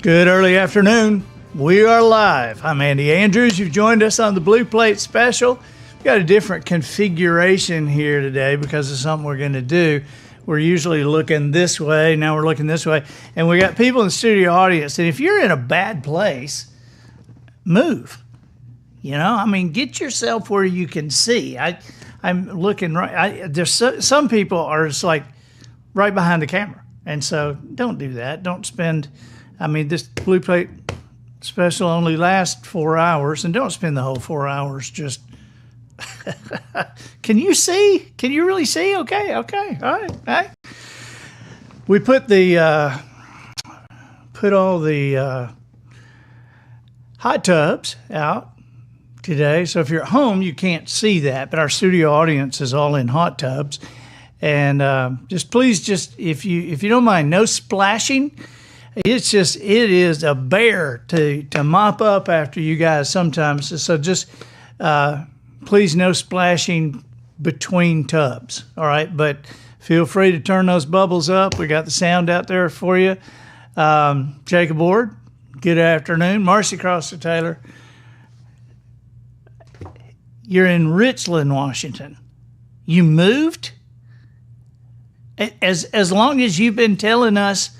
Good early afternoon. We are live. I'm Andy Andrews. You've joined us on the Blue Plate Special. We've got a different configuration here today because of something we're going to do. We're usually looking this way. Now we're looking this way. And we got people in the studio audience. And if you're in a bad place, move. You know, I mean, get yourself where you can see. I'm looking right. There's some people are just like right behind the camera. And so don't do that. Don't spend, I mean, this Blue Plate Special only lasts 4 hours. And don't spend the whole 4 hours just, can you see? Can you really see? Okay. All right. We put all the hot tubs out today. So if you're at home, you can't see that, but our studio audience is all in hot tubs. And please, if you don't mind, no splashing. It is a bear to mop up after you guys sometimes. So just please, no splashing between tubs. All right, but feel free to turn those bubbles up. We got the sound out there for you. Jacob Ward, good afternoon. Marcy Crosser Taylor. You're in Richland, Washington. You moved? As long as you've been telling us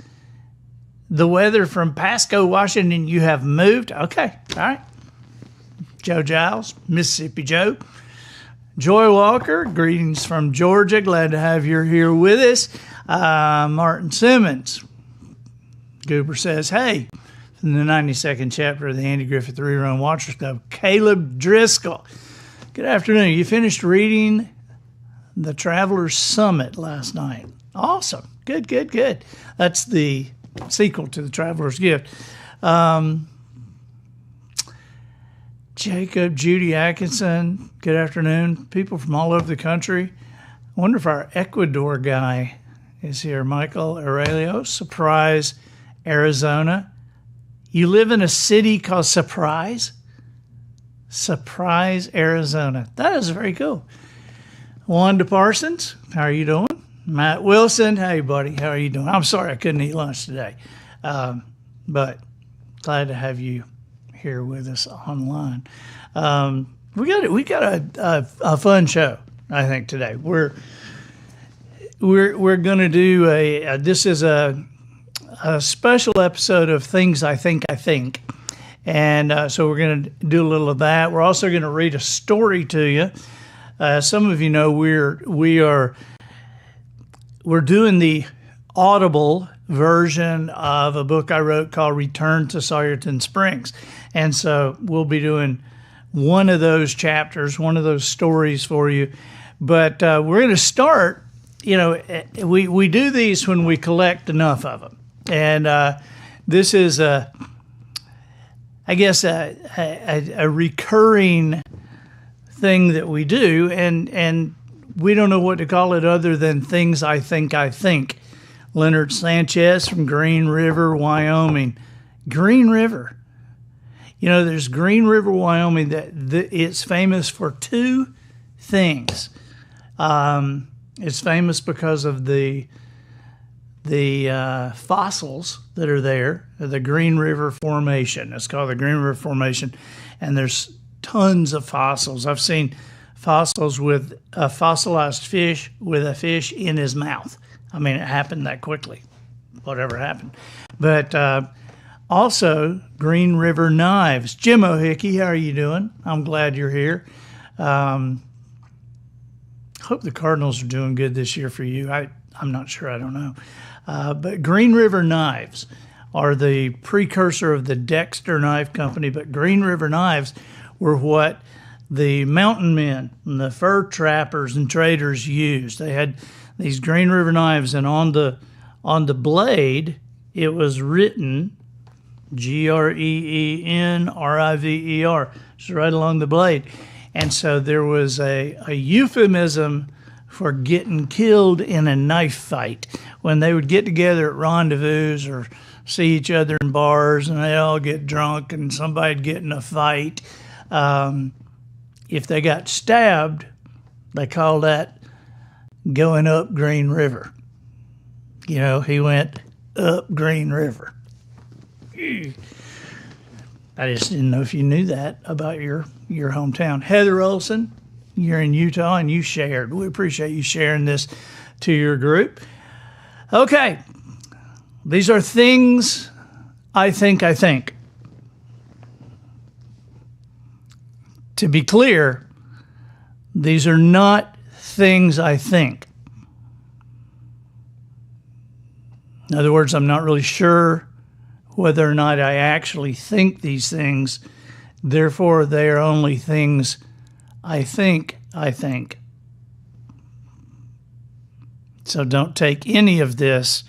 the weather from Pasco, Washington, you have moved? Okay, all right. Joe Giles, Mississippi Joe. Joy Walker, greetings from Georgia. Glad to have you here with us. Martin Simmons. Goober says, hey, in the 92nd chapter of the Andy Griffith Rerun Watchers Club, Caleb Driscoll. Good afternoon. You finished reading The Traveler's Summit last night. Awesome. Good. That's the sequel to The Traveler's Gift. Jacob, Judy Atkinson, good afternoon. People from all over the country. I wonder if our Ecuador guy is here. Michael Aurelio, Surprise, Arizona. You live in a city called Surprise? Surprise, Arizona. That is very cool. Wanda Parsons, how are you doing? Matt Wilson, hey buddy, how are you doing? I'm sorry I couldn't eat lunch today, but glad to have you here with us online. We got a fun show, I think, today. We're going to do this is a special episode of Things I Think, and so we're going to do a little of that. We're also going to read a story to you. Some of you know we're doing the Audible version of a book I wrote called Return to Sawyerton Springs. And so we'll be doing one of those chapters, one of those stories for you. But we're going to start, we do these when we collect enough of them. And this is, I guess, a recurring thing that we do. And we don't know what to call it other than Things I Think. Leonard Sanchez from Green River, Wyoming. Green River. There's Green River, Wyoming, that it's famous for two things. It's famous because of the fossils that are there, the Green River Formation. It's called the Green River Formation, and there's tons of fossils. I've seen fossils with a fossilized fish with a fish in his mouth. I mean, it happened that quickly, whatever happened. But also, Green River Knives. Jim O'Hickey, how are you doing? I'm glad you're here. Hope the Cardinals are doing good this year for you. I'm not sure. I don't know. But Green River Knives are the precursor of the Dexter Knife Company. But Green River Knives were what the mountain men and the fur trappers and traders used. They had these Green River knives, and on the blade, it was written Greenriver, just right along the blade. And so there was a euphemism for getting killed in a knife fight. When they would get together at rendezvous or see each other in bars and they all get drunk and somebody'd get in a fight, if they got stabbed, they called that going up Green River. He went up Green River. I just didn't know if you knew that about your hometown. Heather Olson, you're in Utah and you shared. We appreciate you sharing this to your group. Okay. These are things I think. To be clear, these are not things I think. In other words, I'm not really sure whether or not I actually think these things. Therefore, they are only things I think. So don't take any of this.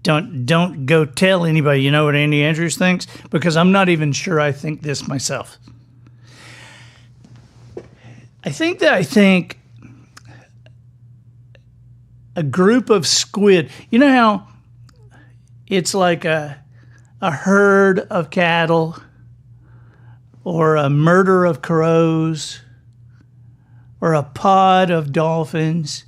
Don't go tell anybody, you know what Andy Andrews thinks? Because I'm not even sure I think this myself. I think a group of squid. You know how it's like a herd of cattle or a murder of crows or a pod of dolphins?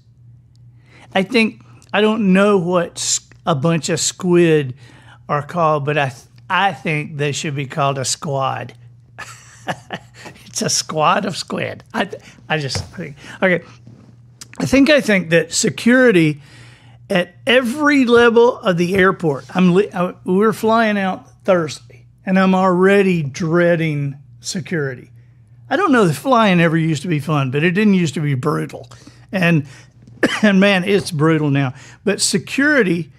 I don't know what a bunch of squid are called, but I think they should be called a squad. It's a squad of squid. I just think, okay. I think that security at every level of the airport. We're flying out Thursday, and I'm already dreading security. I don't know if flying ever used to be fun, but it didn't used to be brutal. And man, it's brutal now. But security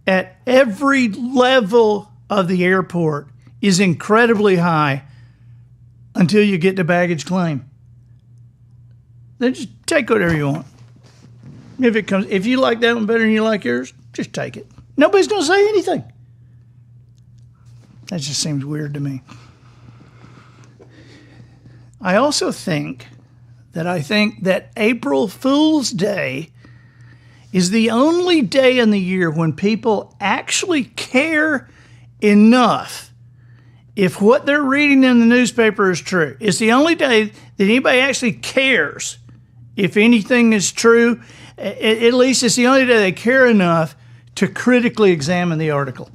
at every level of the airport is incredibly high until you get to baggage claim. Then just take whatever you want. If you like that one better than you like yours, just take it. Nobody's going to say anything. That just seems weird to me. I also think that April Fool's Day is the only day in the year when people actually care enough if what they're reading in the newspaper is true. It's the only day that anybody actually cares if anything is true. At least it's the only day they care enough to critically examine the article.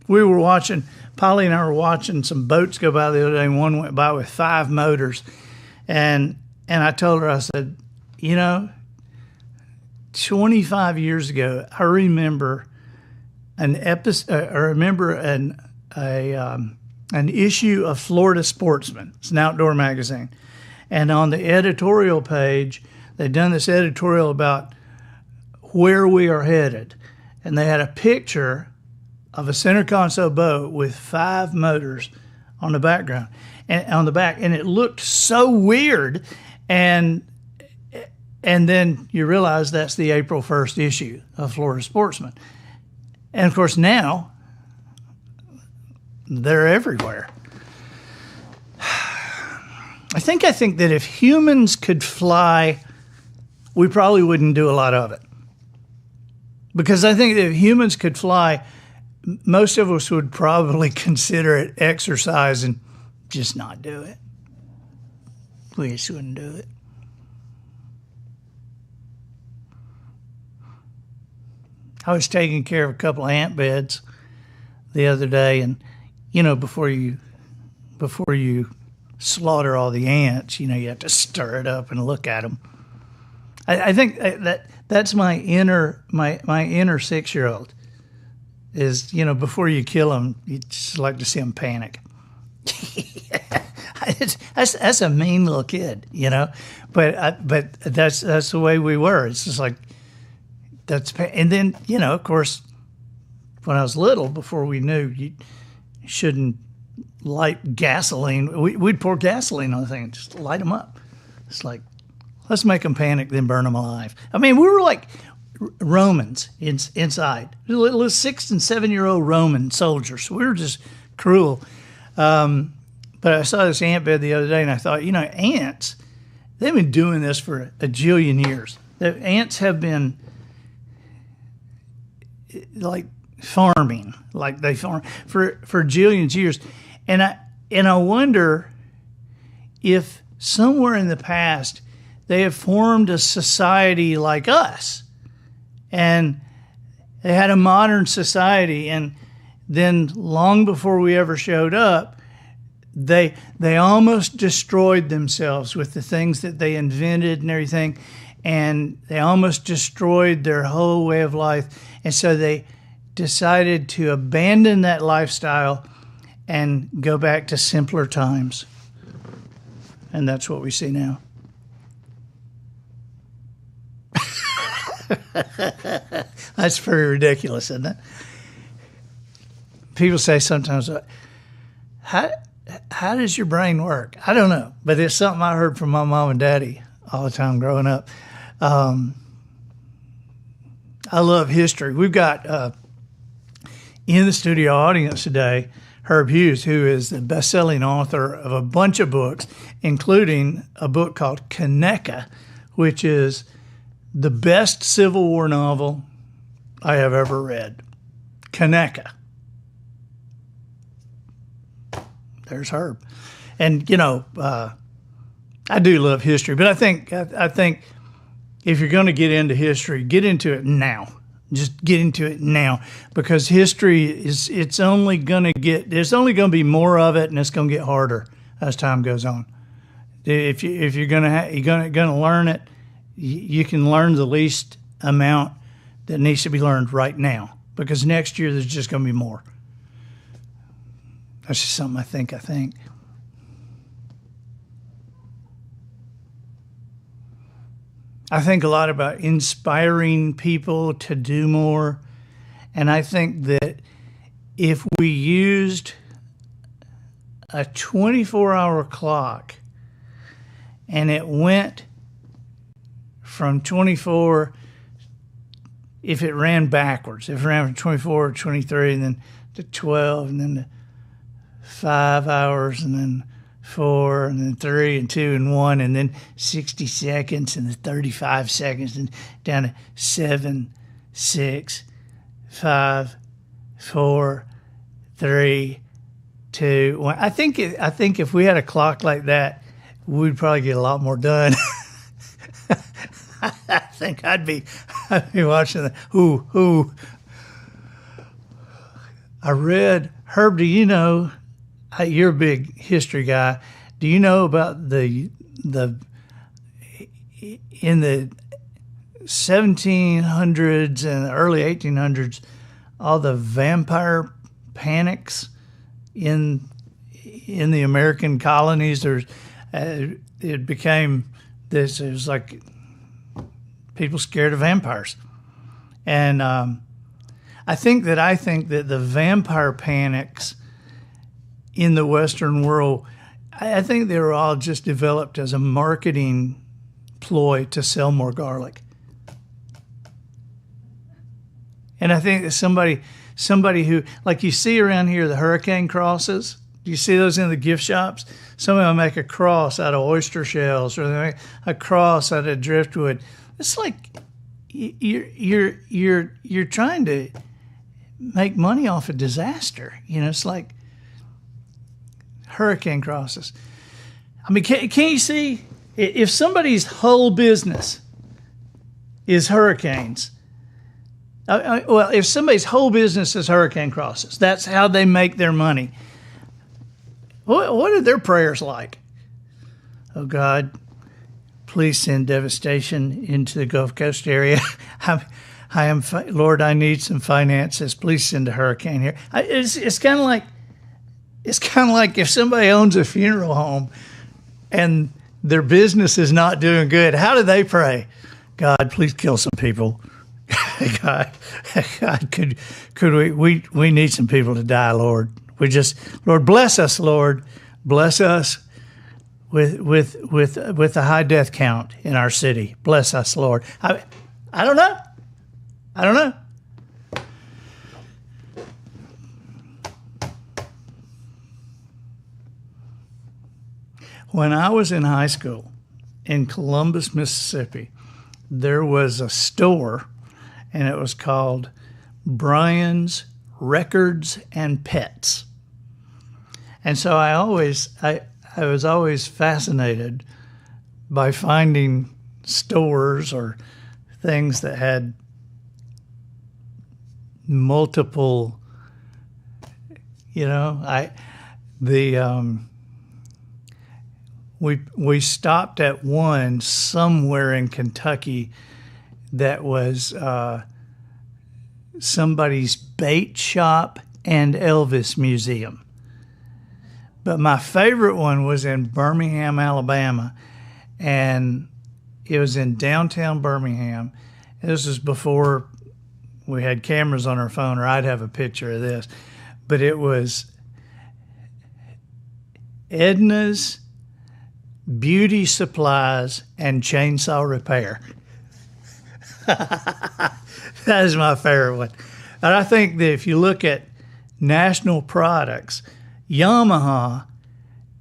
Polly and I were watching some boats go by the other day, and one went by with 5 motors. And I told her, I said, 25 years ago, I remember an issue of Florida Sportsman. It's an outdoor magazine. And on the editorial page, they'd done this editorial about where we are headed. And they had a picture of a center console boat with 5 motors on the background and on the back. And it looked so weird. And then you realize that's the April 1st issue of Florida Sportsman. And of course now they're everywhere. I think that if humans could fly, we probably wouldn't do a lot of it. Because I think that if humans could fly, most of us would probably consider it exercise and just not do it. We just wouldn't do it. I was taking care of a couple of ant beds the other day, and before you slaughter all the ants, you have to stir it up and look at them. I think that's my inner 6-year-old is, before you kill them, you just like to see them panic. That's a mean little kid, but that's the way we were. It's just like, and then, of course, when I was little, before we knew you shouldn't light gasoline, we'd pour gasoline on the thing and just light them up. It's like, let's make them panic, then burn them alive. I mean, we were like Romans inside. Little 6 and 7-year-old Roman soldiers. We were just cruel. But I saw this ant bed the other day, and I thought, ants, they've been doing this for a jillion years. The ants have been like farming, like they farm for jillions of years. And I wonder if somewhere in the past they have formed a society like us. And they had a modern society, and then long before we ever showed up, they almost destroyed themselves with the things that they invented and everything, and they almost destroyed their whole way of life. And so they decided to abandon that lifestyle and go back to simpler times. And that's what we see now. That's pretty ridiculous, isn't it? People say sometimes, how does your brain work? I don't know, but it's something I heard from my mom and daddy all the time growing up. I love history. We've got in the studio audience today Herb Hughes, who is the best-selling author of a bunch of books, including a book called Conecuh, which is the best Civil War novel I have ever read. Conecuh. There's Herb. And, you know, I do love history, but I think if you're going to get into history, get into it now. Just get into it now, because history it's only going to get, there's only going to be more of it, and it's going to get harder as time goes on. If you're going to learn it, you can learn the least amount that needs to be learned right now, because next year there's just going to be more. That's just something I think. I think a lot about inspiring people to do more. And I think that if we used a 24-hour clock and it went from 24, if it ran backwards, if it ran from 24 to 23 and then to 12 and then to 5 hours and then 4 and then 3 and 2 and 1 and then 60 seconds and then 35 seconds and down to 7, 6, 5, 4, 3, 2, 1. I think if we had a clock like that, we'd probably get a lot more done. I think I'd be watching the ooh. I read, Herb, do you know, you're a big history guy. Do you know about in the 1700s and the early 1800s, all the vampire panics in the American colonies? It became this. It was like people scared of vampires, and I think that the vampire panics in the Western world, I think they were all just developed as a marketing ploy to sell more garlic. And I think that somebody who, like you see around here, the hurricane crosses, do you see those in the gift shops? Somebody will make a cross out of oyster shells, or they make a cross out of driftwood. It's like you're trying to make money off a disaster. You know, it's like hurricane crosses. I mean, can't you see, if somebody's whole business is hurricanes, well, if somebody's whole business is hurricane crosses, that's how they make their money. What are their prayers like? Oh God, please send devastation into the Gulf Coast area. Lord, I need some finances. Please send a hurricane here. It's kind of like if somebody owns a funeral home and their business is not doing good. How do they pray? God, please kill some people. God, could we need some people to die, Lord. Lord, bless us, Lord. Bless us with a high death count in our city. Bless us, Lord. I don't know. When I was in high school in Columbus, Mississippi, there was a store, and it was called Brian's Records and Pets. And so I was always fascinated by finding stores or things that had multiple, we stopped at one somewhere in Kentucky that was somebody's bait shop and Elvis museum. But my favorite one was in Birmingham, Alabama, and it was in downtown Birmingham. This was before we had cameras on our phone, or I'd have a picture of this. But it was Edna's Beauty Supplies and Chainsaw Repair. That is my favorite one. And I think that if you look at national products, Yamaha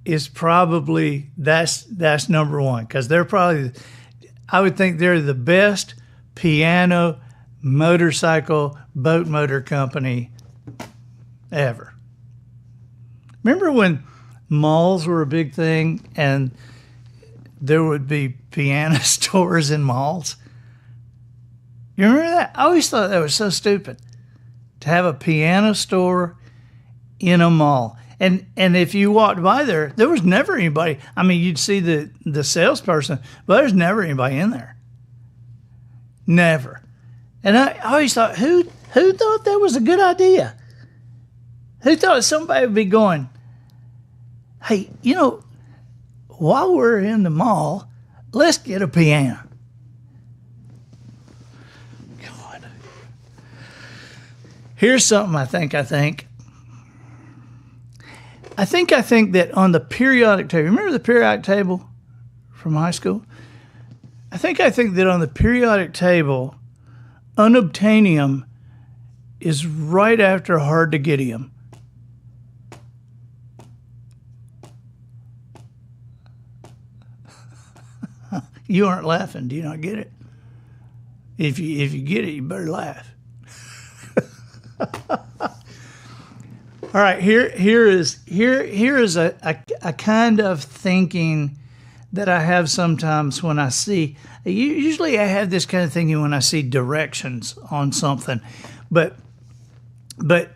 is probably, that's number one, because they're probably, I would think they're the best piano, motorcycle, boat motor company ever. Remember when malls were a big thing and there would be piano stores in malls? You remember that? I always thought that was so stupid, to have a piano store in a mall. And if you walked by there was never anybody. I mean, you'd see the salesperson, but there's never anybody in there. Never. And I always thought, who thought that was a good idea? Who thought somebody would be going, hey, while we're in the mall, let's get a piano. God. Here's something I think that on the periodic table, remember the periodic table from high school? I think that on the periodic table, unobtainium is right after hard-to-getium. You aren't laughing. Do you not get it? If you get it, you better laugh. All right, here is a kind of thinking that I have sometimes when I see. Usually, I have this kind of thinking when I see directions on something, but let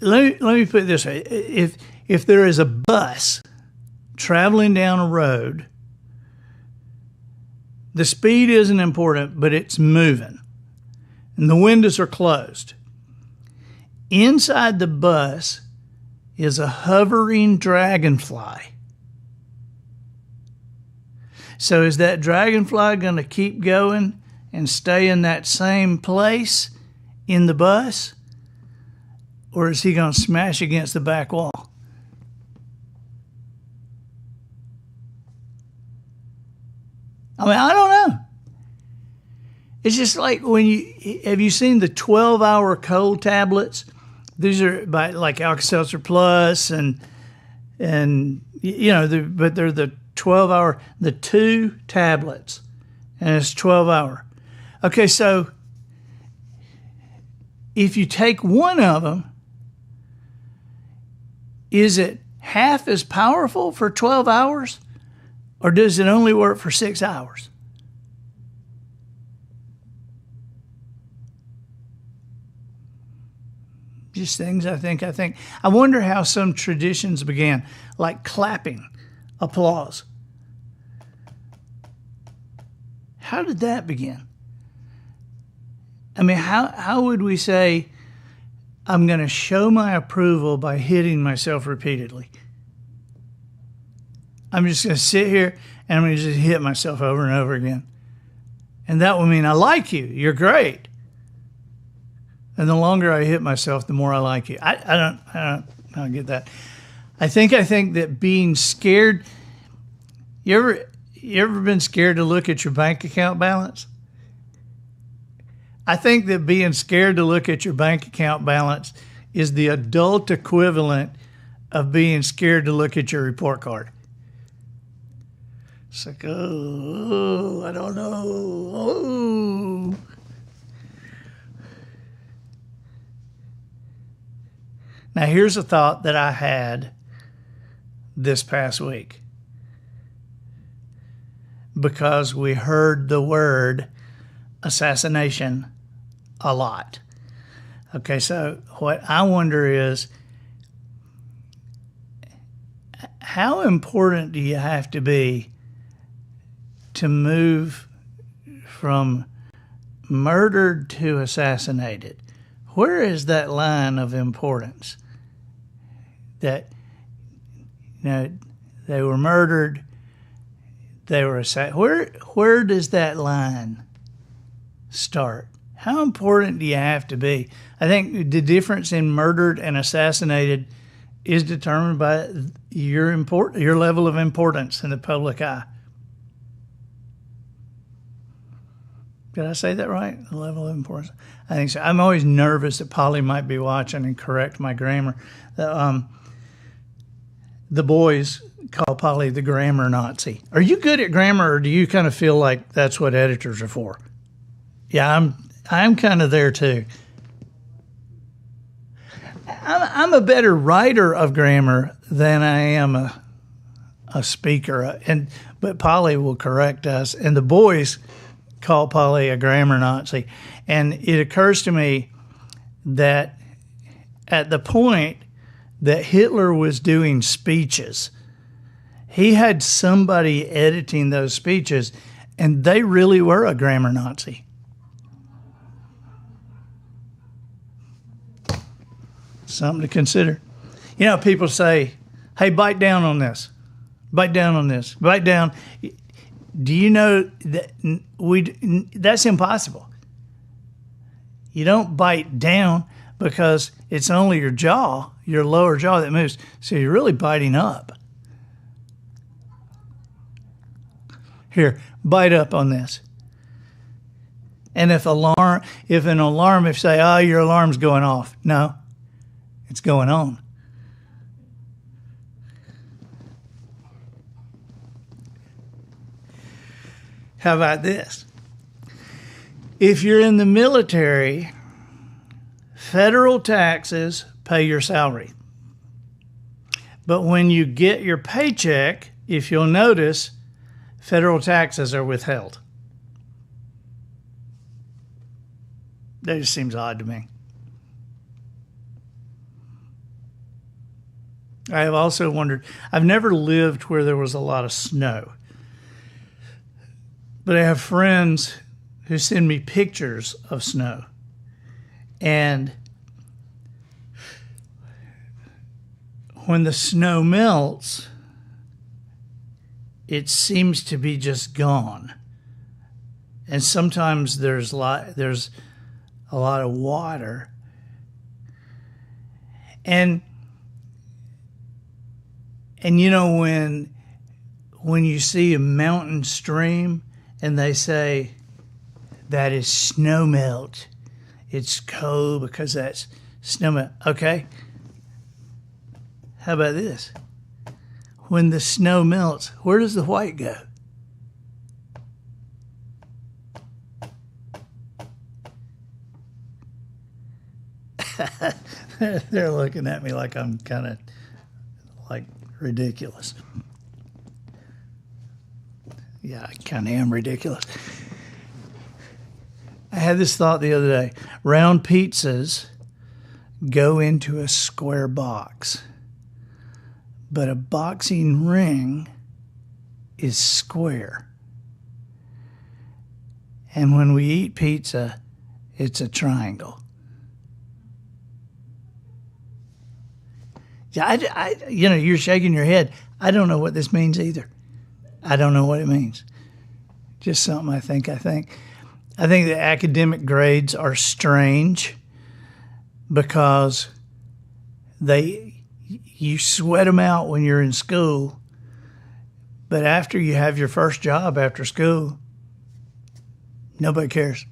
me put it this way: if there is a bus traveling down a road, the speed isn't important, but it's moving, and the windows are closed. Inside the bus is a hovering dragonfly. So is that dragonfly going to keep going and stay in that same place in the bus? Or is he going to smash against the back wall? I mean, I don't know. It's just like have you seen the 12-hour cold tablets? These are by like Alka-Seltzer Plus but they're the 12-hour, the 2 tablets, and it's 12-hour. Okay, so if you take one of them, is it half as powerful for 12 hours, or does it only work for 6 hours? Just things I think. I wonder how some traditions began, like clapping, applause. How did that begin? I mean, how would we say, I'm going to show my approval by hitting myself repeatedly? I'm just going to sit here and I'm going to just hit myself over and over again. And that will mean I like you. You're great. And the longer I hit myself, the more I like you. I don't get that. I think that being scared. You ever been scared to look at your bank account balance? I think that being scared to look at your bank account balance is the adult equivalent of being scared to look at your report card. It's like, oh, I don't know. Oh. Now, here's a thought that I had this past week, because we heard the word assassination a lot. Okay, so what I wonder is, how important do you have to be to move from murdered to assassinated? Where is that line of importance? That, they were murdered, they were assassinated. Where does that line start? How important do you have to be? I think the difference in murdered and assassinated is determined by your level of importance in the public eye. Did I say that right? The level of importance? I think so. I'm always nervous that Polly might be watching and correct my grammar. The boys call Polly the grammar Nazi. Are you good at grammar, or do you kind of feel like that's what editors are for? Yeah, I'm kind of there too. I'm a better writer of grammar than I am a speaker, but Polly will correct us, and the boys call Polly a grammar Nazi. And it occurs to me that at the point that Hitler was doing speeches, he had somebody editing those speeches, and they really were a grammar Nazi. Something to consider. People say, hey, bite down on this. Bite down on this. Bite down. Do you know that that's impossible? You don't bite down because it's only your jaw, your lower jaw, that moves. So you're really biting up. Here, bite up on this. And if say, oh, your alarm's going off. No, it's going on. How about this? If you're in the military, federal taxes pay your salary. But when you get your paycheck, if you'll notice, federal taxes are withheld. That just seems odd to me. I have also wondered, I've never lived where there was a lot of snow. But I have friends who send me pictures of snow. And when the snow melts, it seems to be just gone. And sometimes there's a lot of water. And when you see a mountain stream, and they say that is snow melt. It's cold because that's snow melt. Okay. How about this? When the snow melts, where does the white go? They're looking at me like I'm kind of like ridiculous. Yeah, I kind of am ridiculous. I had this thought the other day. Round pizzas go into a square box, but a boxing ring is square. And when we eat pizza, it's a triangle. Yeah, you're shaking your head. I don't know what this means either. I don't know what it means. Just something I think. I think the academic grades are strange because you sweat them out when you're in school, but after you have your first job after school, nobody cares.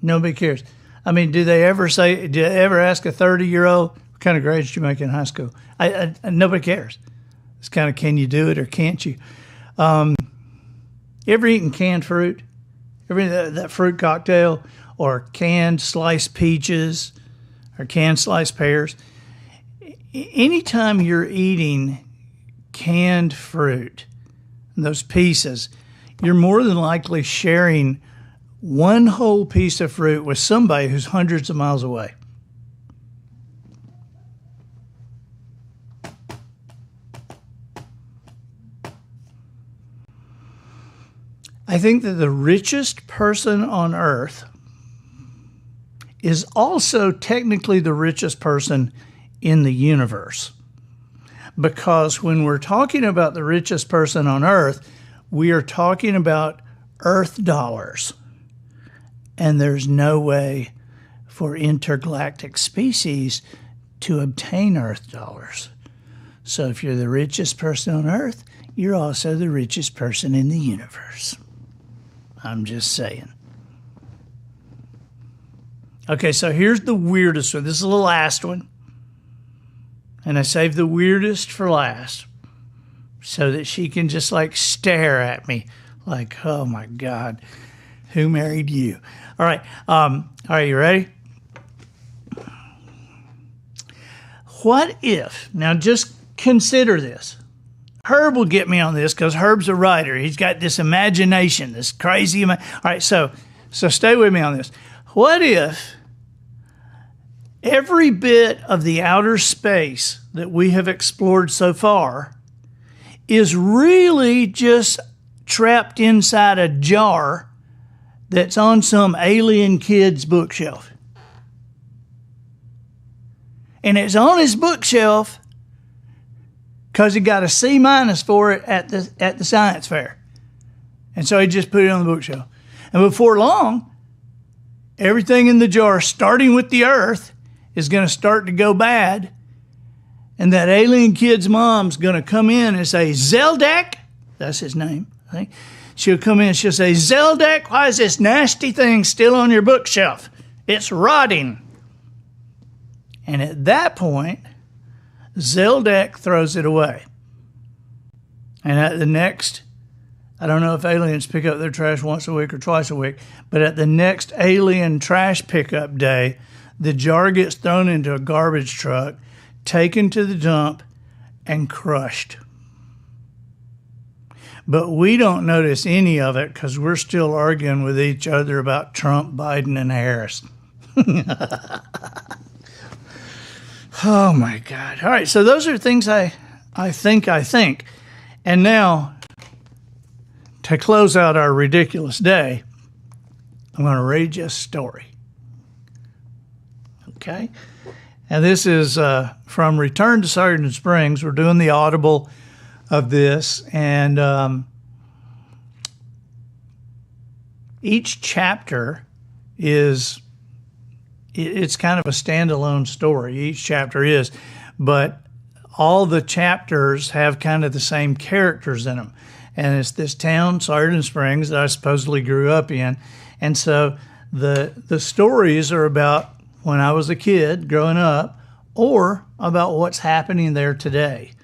Nobody cares. I mean, do they ever ask a 30-year-old, what kind of grades did you make in high school? Nobody cares. It's kind of, can you do it or can't you? You ever eaten canned fruit? That fruit cocktail, or canned sliced peaches, or canned sliced pears? Anytime you're eating canned fruit, those pieces, you're more than likely sharing one whole piece of fruit with somebody who's hundreds of miles away? I think that the richest person on earth is also technically the richest person in the universe. Because when we're talking about the richest person on earth, we are talking about earth dollars. And there's no way for intergalactic species to obtain earth dollars. So if you're the richest person on earth, you're also the richest person in the universe. I'm just saying. Okay, so here's the weirdest one. This is the last one. And I saved the weirdest for last so that she can just like stare at me like, oh my God, who married you? All right. You ready? What if, now just consider this. Herb will get me on this because Herb's a writer. He's got this imagination, this crazy. All right, so stay with me on this. What if every bit of the outer space that we have explored so far is really just trapped inside a jar that's on some alien kid's bookshelf? And it's on his bookshelf because he got a C- for it at the science fair. And so he just put it on the bookshelf. And before long, everything in the jar, starting with the earth, is going to start to go bad. And that alien kid's mom's going to come in and say, Zeldak, that's his name, I think. She'll come in and she'll say, Zeldak, why is this nasty thing still on your bookshelf? It's rotting. And at that point, Zeldak throws it away. And at the next, I don't know if aliens pick up their trash once a week or twice a week, but at the next alien trash pickup day, the jar gets thrown into a garbage truck, taken to the dump, and crushed. But we don't notice any of it because we're still arguing with each other about Trump, Biden, and Harris. Oh, my God. All right, so those are things I think. And now, to close out our ridiculous day, I'm going to read you a story. Okay? And this is from Return to Sargent Springs. We're doing the Audible of this. And each chapter is... It's kind of a standalone story. Each chapter is, but all the chapters have kind of the same characters in them. And it's this town, Sargent Springs, that I supposedly grew up in. And so the stories are about when I was a kid growing up or about what's happening there today.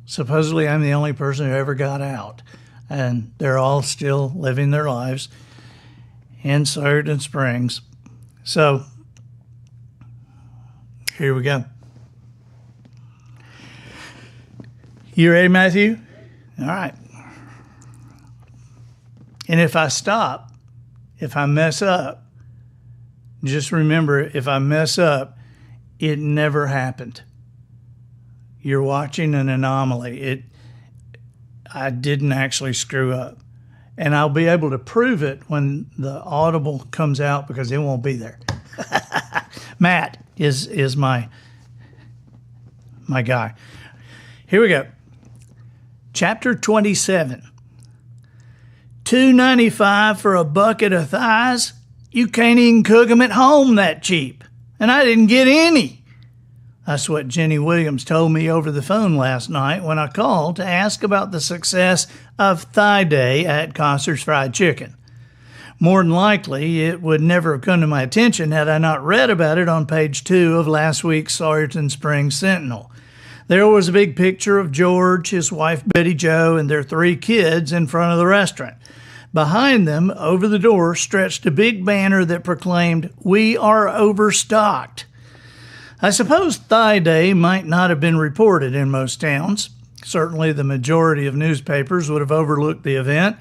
Supposedly I'm the only person who ever got out. And they're all still living their lives in Sargent Springs. So here we go. You ready, Matthew? All right. And if I stop, if I mess up, just remember, if I mess up, it never happened. You're watching an anomaly. I didn't actually screw up. And I'll be able to prove it when the Audible comes out because it won't be there. Matt is my guy. Here we go. Chapter 27. $2.95 for a bucket of thighs? You can't even cook them at home that cheap. And I didn't get any. That's what Jenny Williams told me over the phone last night when I called to ask about the success of Thigh Day at Coster's Fried Chicken. More than likely, it would never have come to my attention had I not read about it on page 2 of last week's Sargent Springs Sentinel. There was a big picture of George, his wife Betty Jo, and their 3 kids in front of the restaurant. Behind them, over the door, stretched a big banner that proclaimed, "We are overstocked." I suppose Thigh Day might not have been reported in most towns. Certainly the majority of newspapers would have overlooked the event.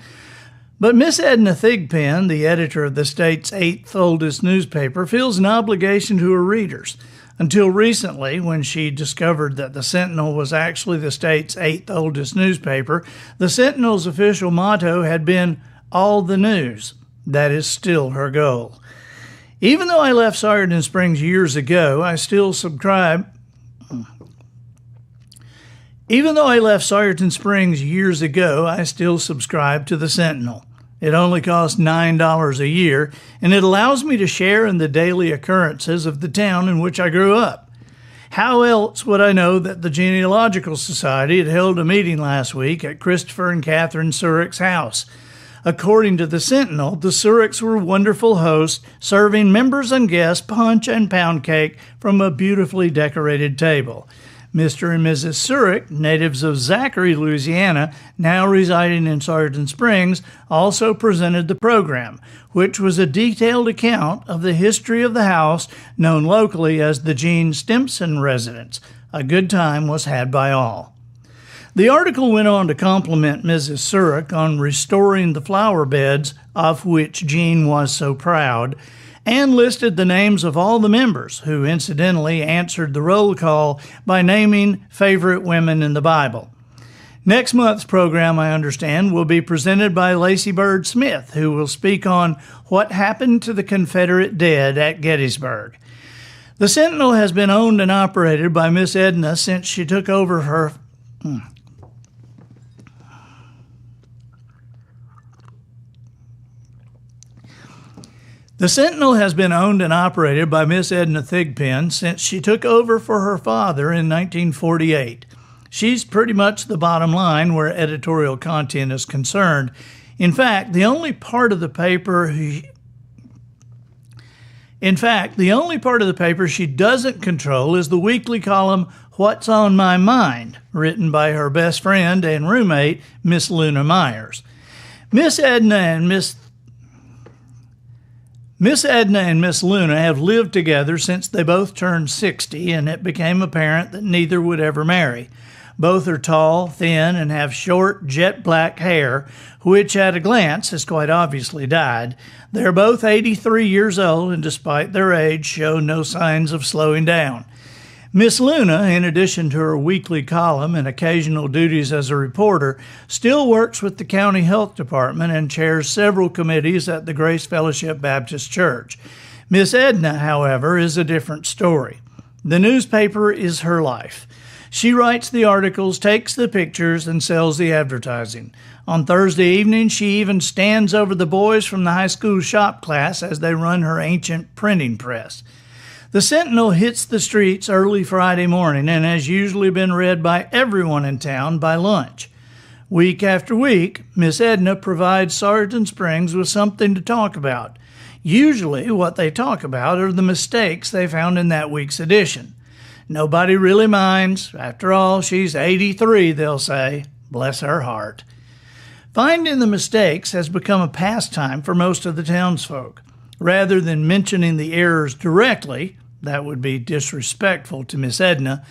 But Miss Edna Thigpen, the editor of the state's eighth oldest newspaper, feels an obligation to her readers. Until recently, when she discovered that the Sentinel was actually the state's eighth oldest newspaper, the Sentinel's official motto had been, "All the news." That is still her goal. Even though I left Sawyerton Springs years ago, I still subscribe. Even though I left Sawyerton Springs years ago, I still subscribe to the Sentinel. It only costs $9 a year, and it allows me to share in the daily occurrences of the town in which I grew up. How else would I know that the Genealogical Society had held a meeting last week at Christopher and Catherine Sureck's house? According to the Sentinel, the Surecks were wonderful hosts, serving members and guests punch and pound cake from a beautifully decorated table. Mr. and Mrs. Sureck, natives of Zachary, Louisiana, now residing in Sawyerton Springs, also presented the program, which was a detailed account of the history of the house known locally as the Gene Stimson residence. A good time was had by all. The article went on to compliment Mrs. Sureck on restoring the flower beds of which Gene was so proud, and listed the names of all the members who incidentally answered the roll call by naming favorite women in the Bible. Next month's program, I understand, will be presented by Lacey Bird Smith, who will speak on what happened to the Confederate dead at Gettysburg. The Sentinel has been owned and operated by Miss Edna since she took over her... The Sentinel has been owned and operated by Miss Edna Thigpen since she took over for her father in 1948. She's pretty much the bottom line where editorial content is concerned. In fact, the only part of the paper she doesn't control is the weekly column What's on My Mind, written by her best friend and roommate, Miss Luna Myers. Miss Edna and Miss Luna have lived together since they both turned 60, and it became apparent that neither would ever marry. Both are tall, thin, and have short, jet black hair, which at a glance has quite obviously dyed. They are both 83 years old, and despite their age, show no signs of slowing down. Miss Luna, in addition to her weekly column and occasional duties as a reporter, still works with the county health department and chairs several committees at the Grace Fellowship Baptist Church. Miss Edna, however, is a different story. The newspaper is her life. She writes the articles, takes the pictures, and sells the advertising. On Thursday evening, she even stands over the boys from the high school shop class as they run her ancient printing press. The Sentinel hits the streets early Friday morning and has usually been read by everyone in town by lunch. Week after week, Miss Edna provides Sawyerton Springs with something to talk about. Usually what they talk about are the mistakes they found in that week's edition. Nobody really minds. After all, she's 83, they'll say. Bless her heart. Finding the mistakes has become a pastime for most of the townsfolk. Rather than mentioning the errors directly, that would be disrespectful to Miss Edna,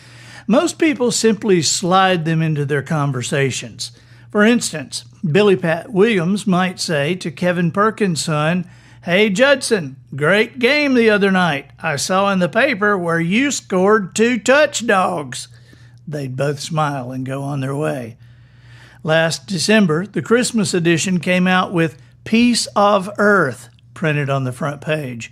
most people simply slide them into their conversations. For instance, Billy Pat Williams might say to Kevin Perkins' son, "Hey Judson, great game the other night. I saw in the paper where you scored 2 touchdowns." They'd both smile and go on their way. Last December, the Christmas edition came out with "Piece of Earth" printed on the front page.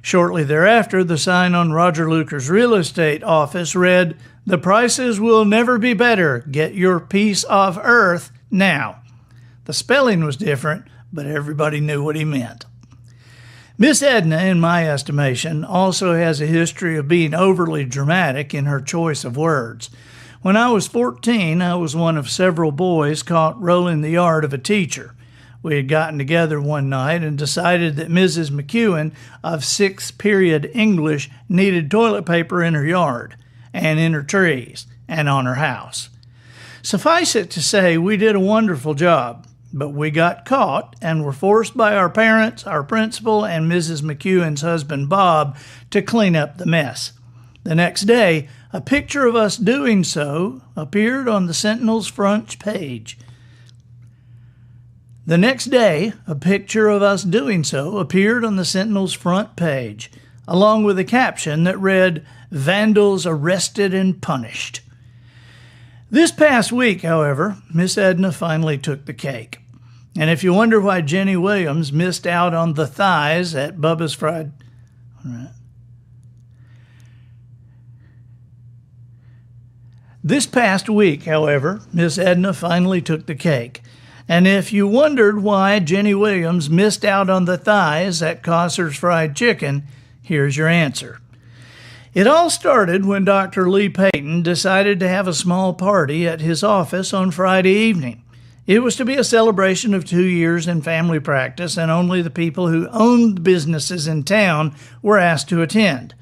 Shortly thereafter, the sign on Roger Luker's real estate office read, "The prices will never be better. Get your piece of earth now." The spelling was different, but everybody knew what he meant. Miss Edna, in my estimation, also has a history of being overly dramatic in her choice of words. When I was 14, I was one of several boys caught rolling the yard of a teacher. We had gotten together one night and decided that Mrs. McEwen of 6th period English needed toilet paper in her yard, and in her trees, and on her house. Suffice it to say, we did a wonderful job, but we got caught and were forced by our parents, our principal, and Mrs. McEwen's husband Bob to clean up the mess. The next day, a picture of us doing so appeared on the Sentinel's front page. The next day, a picture of us doing so appeared on the Sentinel's front page, along with a caption that read, "Vandals arrested and punished." This past week, however, Miss Edna finally took the cake. And if you wonder why Jenny Williams missed out on the thighs at Bubba's Fried... All right. This past week, however, Miss Edna finally took the cake. And if you wondered why Jenny Williams missed out on the thighs at Cosser's Fried Chicken, here's your answer. It all started when Dr. Lee Payton decided to have a small party at his office on Friday evening. It was to be a celebration of 2 years in family practice, and only the people who owned businesses in town were asked to attend.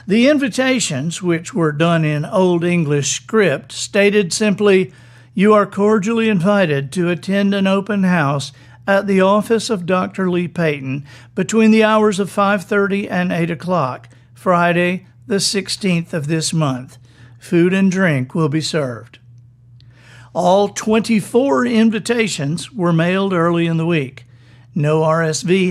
The invitations, which were done in Old English script, stated simply, "You are cordially invited to attend an open house at the office of Dr. Lee Payton between the hours of 5:30 and 8 o'clock, Friday, the 16th of this month. Food and drink will be served." All 24 invitations were mailed early in the week. No RSVP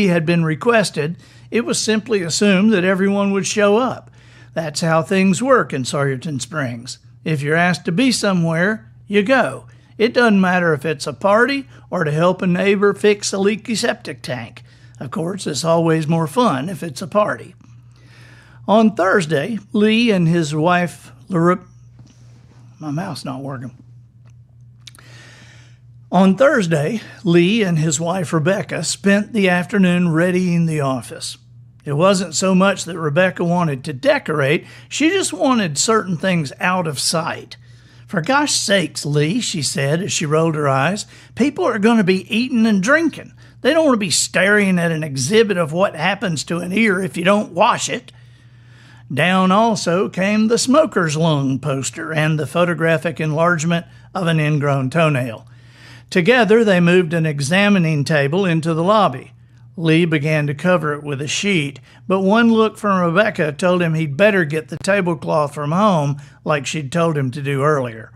had been requested. It was simply assumed that everyone would show up. That's how things work in Sawyerton Springs. If you're asked to be somewhere, you go. It doesn't matter if it's a party or to help a neighbor fix a leaky septic tank. Of course, it's always more fun if it's a party. On Thursday, Lee and his wife, my mouth's not working. On Thursday, Lee and his wife, Rebecca, spent the afternoon readying the office. It wasn't so much that Rebecca wanted to decorate, she just wanted certain things out of sight. "For gosh sakes, Lee," she said as she rolled her eyes, "people are going to be eating and drinking. They don't want to be staring at an exhibit of what happens to an ear if you don't wash it." Down also came the smoker's lung poster and the photographic enlargement of an ingrown toenail. Together, they moved an examining table into the lobby. Lee began to cover it with a sheet, but one look from Rebecca told him he'd better get the tablecloth from home like she'd told him to do earlier.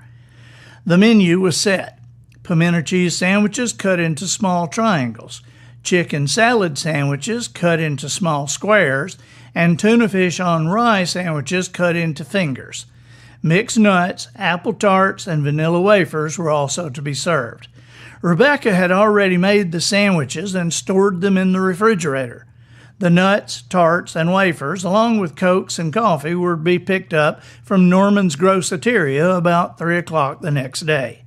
The menu was set. Pimento cheese sandwiches cut into small triangles, chicken salad sandwiches cut into small squares, and tuna fish on rye sandwiches cut into fingers. Mixed nuts, apple tarts, and vanilla wafers were also to be served. Rebecca had already made the sandwiches and stored them in the refrigerator. The nuts, tarts, and wafers, along with cokes and coffee, were to be picked up from Norman's Groceteria about 3 o'clock the next day.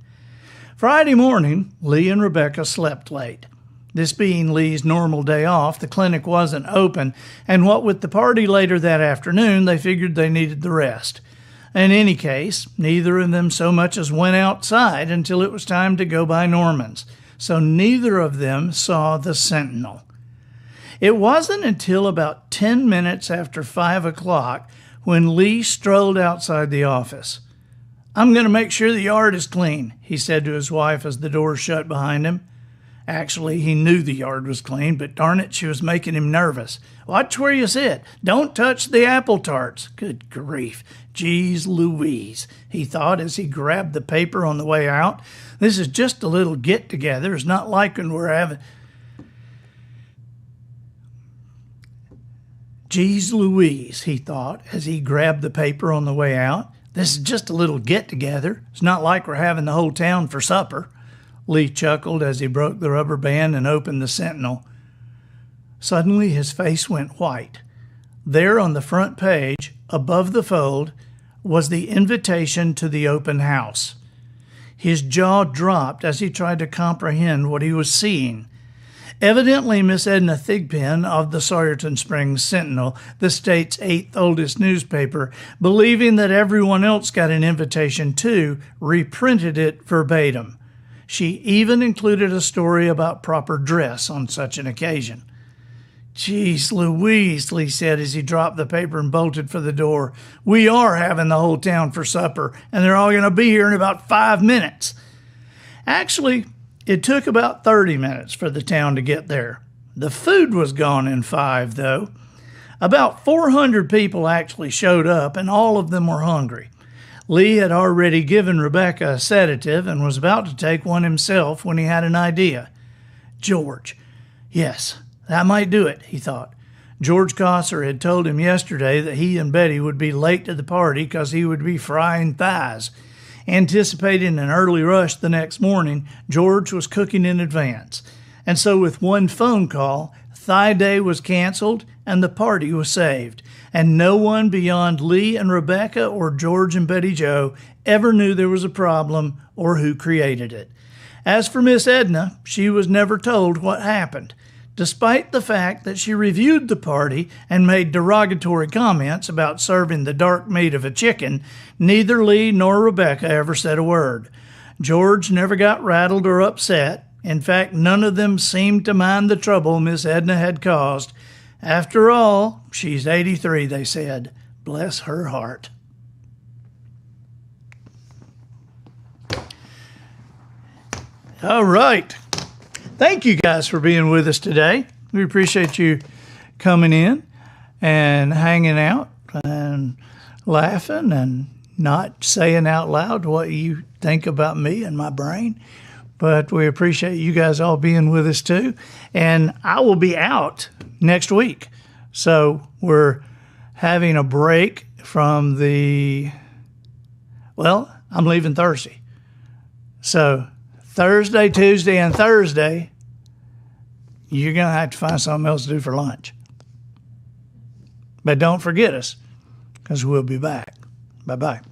Friday morning, Lee and Rebecca slept late. This being Lee's normal day off, the clinic wasn't open, and what with the party later that afternoon, they figured they needed the rest. In any case, neither of them so much as went outside until it was time to go by Norman's, so neither of them saw the Sentinel. It wasn't until about 10 minutes after 5 o'clock when Lee strolled outside the office. "I'm going to make sure the yard is clean," he said to his wife as the door shut behind him. Actually, he knew the yard was clean, but darn it, she was making him nervous. "Watch where you sit. Don't touch the apple tarts." Good grief. Geez Louise, he thought as he grabbed the paper on the way out. This is just a little get-together. It's not like when we're having... Geez Louise, he thought as he grabbed the paper on the way out. This is just a little get-together. It's not like we're having the whole town for supper. Lee chuckled as he broke the rubber band and opened the Sentinel. Suddenly his face went white. There on the front page, above the fold, was the invitation to the open house. His jaw dropped as he tried to comprehend what he was seeing. Evidently, Miss Edna Thigpen of the Sawyerton Springs Sentinel, the state's 8th oldest newspaper, believing that everyone else got an invitation too, reprinted it verbatim. She even included a story about proper dress on such an occasion. "Geez Louise," Lee said as he dropped the paper and bolted for the door. "We are having the whole town for supper, and they're all going to be here in about 5 minutes. Actually, it took about 30 minutes for the town to get there. The food was gone in 5, though. About 400 people actually showed up, and all of them were hungry. Lee had already given Rebecca a sedative and was about to take one himself when he had an idea. George. Yes, that might do it, he thought. George Cosser had told him yesterday that he and Betty would be late to the party because he would be frying thighs. Anticipating an early rush the next morning, George was cooking in advance. And so with one phone call, Thigh Day was canceled and the party was saved. And no one beyond Lee and Rebecca or George and Betty Jo ever knew there was a problem or who created it. As for Miss Edna, she was never told what happened. Despite the fact that she reviewed the party and made derogatory comments about serving the dark meat of a chicken, neither Lee nor Rebecca ever said a word. George never got rattled or upset. In fact, none of them seemed to mind the trouble Miss Edna had caused. After all, she's 83, they said. Bless her heart. All right. Thank you guys for being with us today. We appreciate you coming in and hanging out and laughing and not saying out loud what you think about me and my brain. But we appreciate you guys all being with us too. And I will be out next week. So we're having a break from I'm leaving Thursday. So Thursday, Tuesday, and Thursday, you're going to have to find something else to do for lunch. But don't forget us, because we'll be back. Bye-bye.